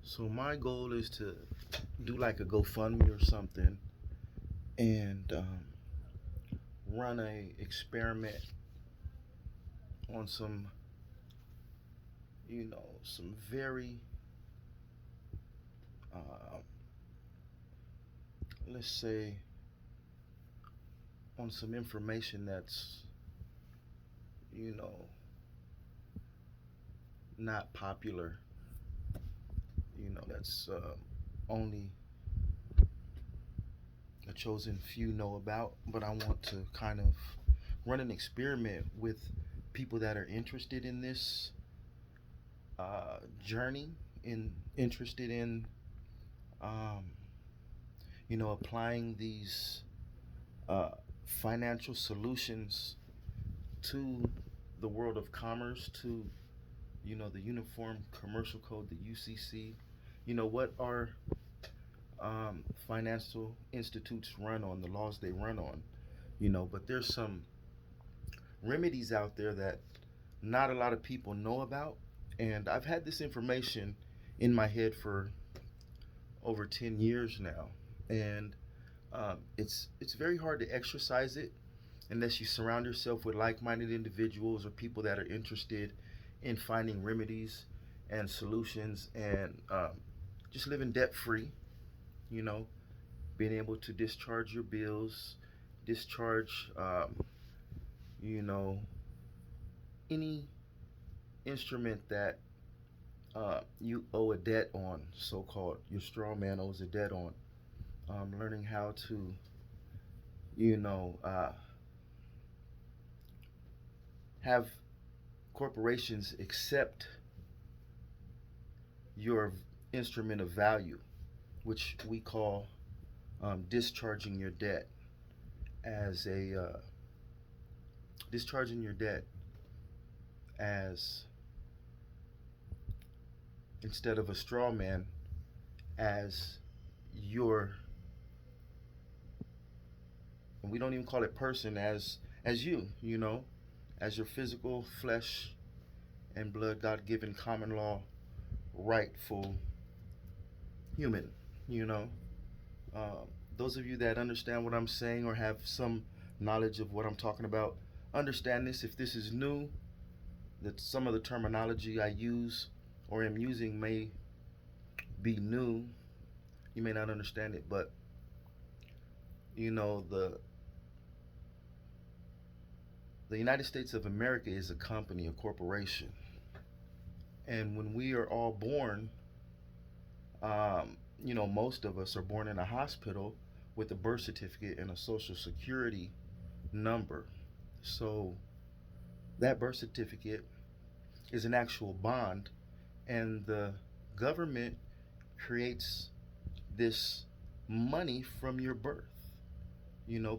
So my goal is to do like a GoFundMe or something and run a experiment on some, some very, uh, let's say, on some information that's, you know, not popular, that's only a chosen few know about, but I want to kind of run an experiment with people that are interested in this journey, interested in um, applying these uh, financial solutions to the world of commerce, to the Uniform Commercial Code, the UCC. What are financial institutes run on, the laws they run on, but there's some remedies out there that not a lot of people know about. And I've had this information in my head for over 10 years now. And it's very hard to exercise it unless you surround yourself with like-minded individuals or people that are interested in finding remedies and solutions and just living debt-free. You know, being able to discharge your bills, discharge, you know, any instrument that you owe a debt on, so-called your straw man owes a debt on. Learning how to, you know, uh, have corporations accept your instrument of value, which we call discharging your debt as a discharging your debt as, instead of a straw man, as your, and we don't even call it person, as you, as your physical flesh and blood, God-given, common law, rightful human. You know, uh, those of you that understand what I'm saying or have some knowledge of what I'm talking about, understand this. If this is new, that some of the terminology I use or am using may be new, you may not understand it, but the United States of America is a company, a corporation. And when we are all born, most of us are born in a hospital with a birth certificate and a social security number. So that birth certificate is an actual bond, and the government creates this money from your birth,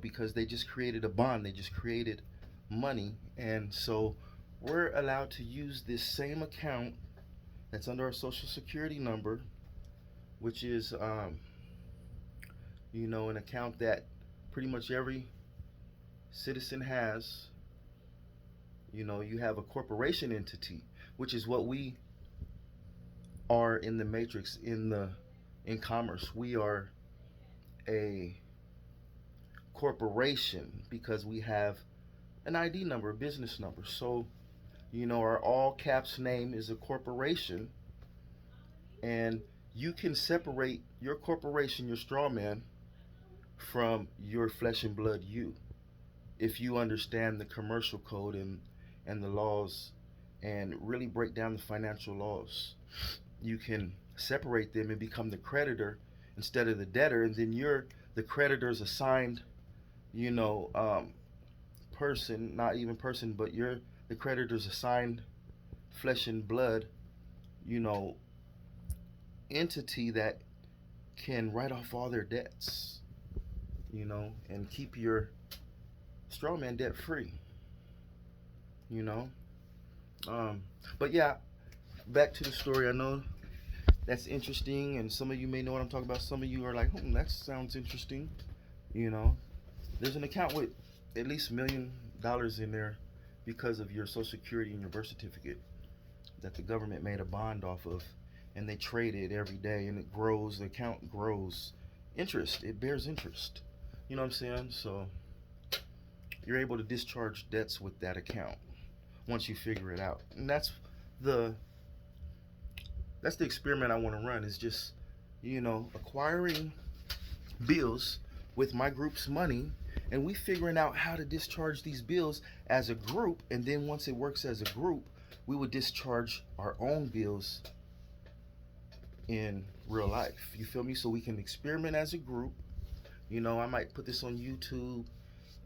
because they just created a bond, they just created money. And so we're allowed to use this same account that's under our social security number, which is, an account that pretty much every citizen has. You have a corporation entity, which is what we are in the matrix, in commerce. We are a corporation because we have an ID number, a business number. So, our all caps name is a corporation, and you can separate your corporation, your straw man, from your flesh and blood you, if you understand the commercial code and the laws and really break down the financial laws. You can separate them and become the creditor instead of the debtor, and then you're the creditor's assigned, you know, um, person, not even person, but you're the creditor's assigned flesh and blood, you know, entity that can write off all their debts, and keep your straw man debt free, you know. Um, but yeah, back to the story. I know that's interesting, and some of you may know what I'm talking about. Some of you are like, that sounds interesting. You know, there's an account with at least $1 million in there because of your Social Security and your birth certificate that the government made a bond off of, and they trade it every day, and it grows. The account grows. Interest. It bears interest. You know what I'm saying? So you're able to discharge debts with that account once you figure it out, and the the experiment I want to run. Is just acquiring bills with my group's money, and we figuring out how to discharge these bills as a group, and then once it works as a group, we would discharge our own bills in real life. You feel me? So we can experiment as a group. I might put this on YouTube,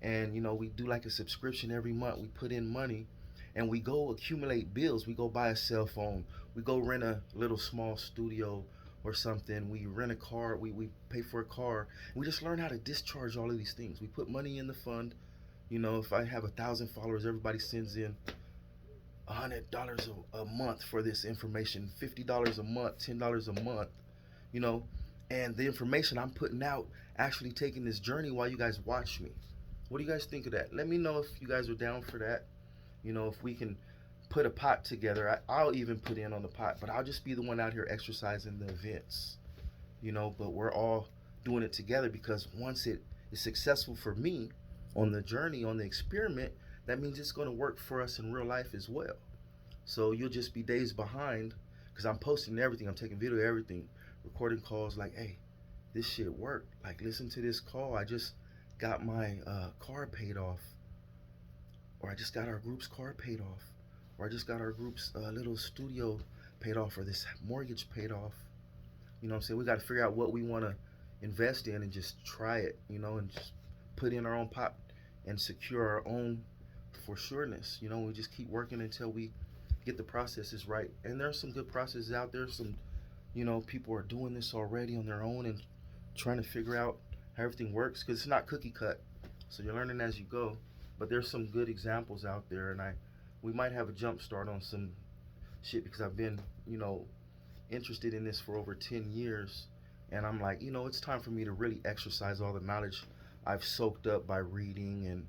and we do like a subscription every month. We put in money, and we go accumulate bills. We go buy a cell phone. We go rent a little small studio or something. We rent a car. We pay for a car. We just learn how to discharge all of these things. We put money in the fund. If I have 1,000 followers, everybody sends in $100 a month for this information, $50 a month, $10 a month, you know, and the information I'm putting out actually taking this journey while you guys watch me. What do you guys think of that? Let me know if you guys are down for that. If we can put a pot together, I'll even put in on the pot, but I'll just be the one out here exercising the events, but we're all doing it together, because once it is successful for me on the journey, on the experiment, that means it's going to work for us in real life as well. So you'll just be days behind, because I'm posting everything. I'm taking video of everything, recording calls like, hey, this shit worked. Like, listen to this call. I just got my car paid off. Or I just got our group's car paid off. Or I just got our group's little studio paid off, or this mortgage paid off. You know what I'm saying? We got to figure out what we want to invest in and just try it, and just put in our own pot and secure our own for sureness. We just keep working until we get the processes right. And there's some good processes out there. Some, people are doing this already on their own and trying to figure out how everything works, because it's not cookie cut. So you're learning as you go. But there's some good examples out there, and we might have a jump start on some shit, because I've been, interested in this for over 10 years. And I'm like, it's time for me to really exercise all the knowledge I've soaked up by reading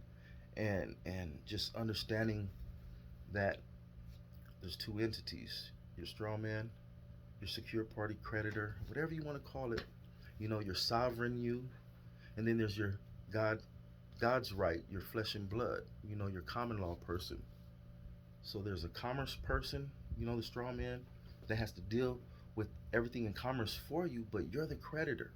and just understanding that there's two entities: your strong man, your secure party creditor, whatever you want to call it. Your sovereign you, and then there's your God's right, your flesh and blood, your common law person. So there's a commerce person, the straw man, that has to deal with everything in commerce for you, but you're the creditor.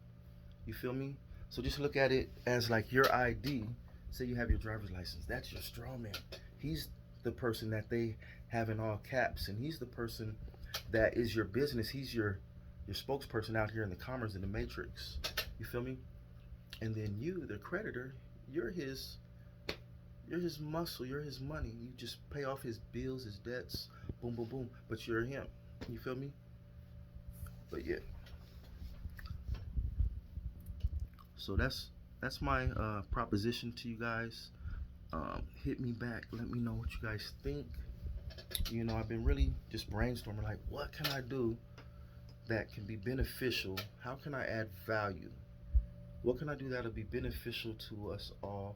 You feel me? So just look at it as like your ID. Say you have your driver's license. That's your straw man. He's the person that they have in all caps, and he's the person that is your business. He's your spokesperson out here in the commerce, in the matrix. You feel me? And then you, the creditor, you're his muscle, you're his money. You just pay off his bills, his debts, boom, boom, boom. But you're him. You feel me? But yeah. So that's my proposition to you guys. Hit me back. Let me know what you guys think. I've been really just brainstorming, like, what can I do that can be beneficial? How can I add value? What can I do that'll be beneficial to us all,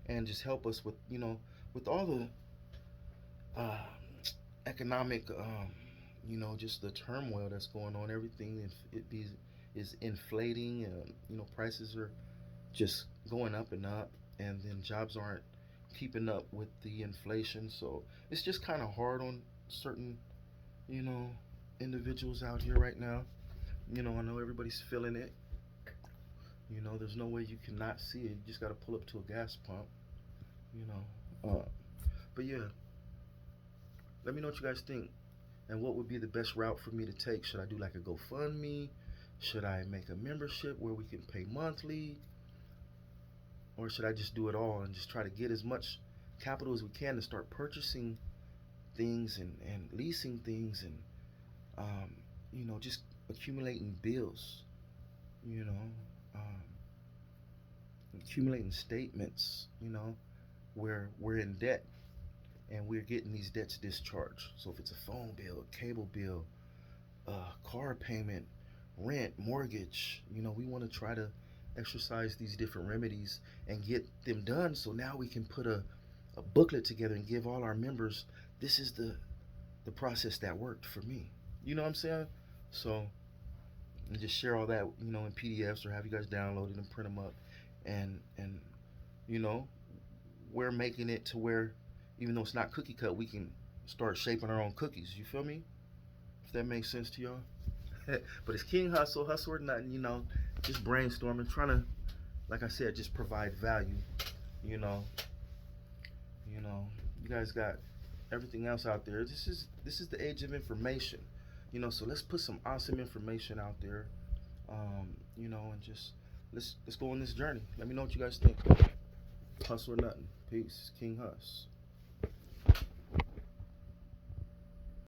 and just help us with, with all the economic, just the turmoil that's going on. Everything is inflating, and prices are just going up and up, and then jobs aren't keeping up with the inflation. So it's just kind of hard on certain, individuals out here right now. I know everybody's feeling it. There's no way you cannot see it. You just got to pull up to a gas pump. But yeah, let me know what you guys think, and what would be the best route for me to take. Should I do like a GoFundMe? Should I make a membership where we can pay monthly? Or should I just do it all and just try to get as much capital as we can to start purchasing things and leasing things, and just accumulating bills, accumulating statements, where we're in debt and we're getting these debts discharged. So if it's a phone bill, a cable bill, car payment, rent, mortgage, we want to try to exercise these different remedies and get them done. So now we can put a booklet together and give all our members, this is the process that worked for me. You know what I'm saying? So and just share all that, in PDFs, or have you guys download it and print them up, and you know, we're making it to where even though it's not cookie cut, we can start shaping our own cookies. You feel me? If that makes sense to y'all. But it's King Hustle, Hustle or Nothing. Just brainstorming, trying to, like I said, just provide value. You know, you guys got everything else out there. This is the age of information. So let's put some awesome information out there. And just let's go on this journey. Let me know what you guys think. Hustle or Nothing. Peace. King Hus.